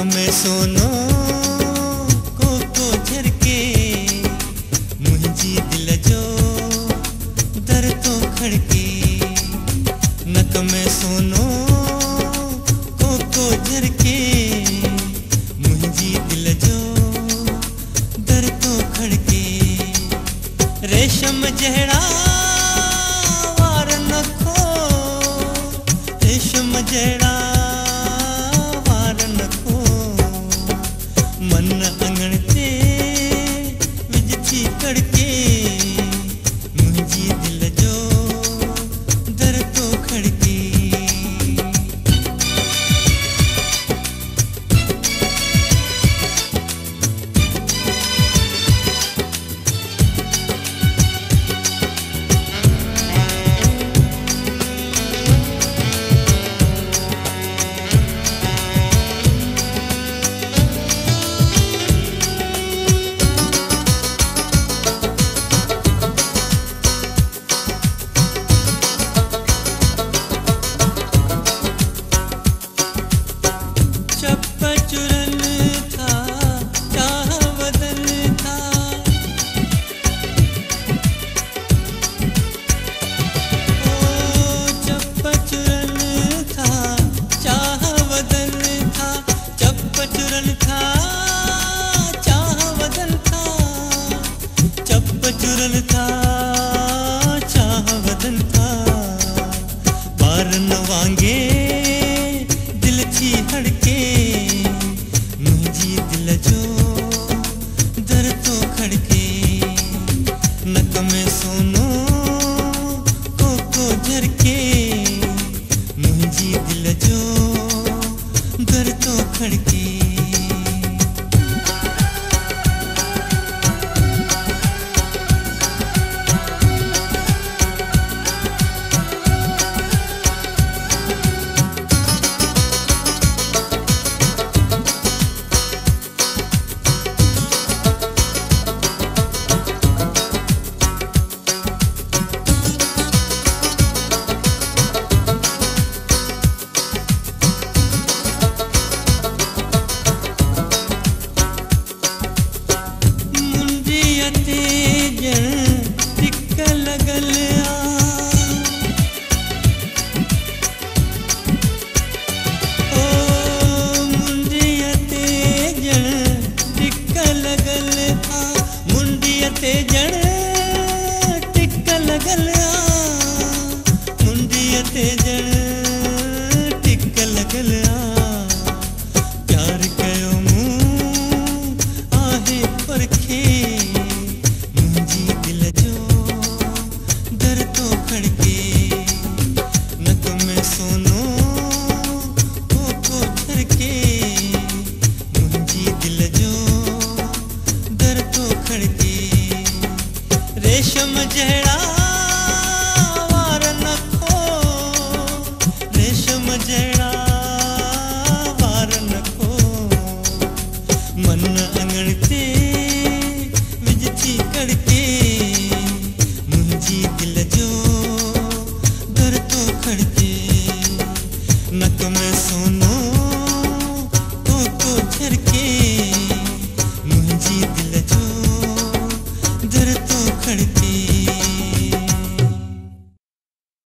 में सोनो को झरके मुंहिंजी दिल जो दर तो खड़के। नक में सोनो को झरके मुंहिंजी दिल जो दर तो खड़के। रेशम जहिड़ा वार नखो, रेशम जहिड़ा वार नखो, मन अंगण ते विझ थी कड़के मुंहिंजी दिल जो दर तो खड़के। चुरन था चाह वदन था, बार न वांगे दिल थी हड़के मुंहिंजी दिल जो दर तो खड़के। नक में सोनो को झरके मुंहिंजी दिल जो दर तो खड़के। ते जण टिक लगल मुंडिया ते जण टिक लगल। प्यार कयो मूं आहे परखे मुंहिंजी दिल जो दर तो खड़के। नक में सोनो को झरके मुंहिंजी दिल जो दर तो खड़के। रेशम जहिड़ा वार नखो, रेशम जहिड़ा वार नखो, मन अंगण ते विझ थी कड़के मुंहिंजी दिल जो दर तो खड़के। नक में सोनो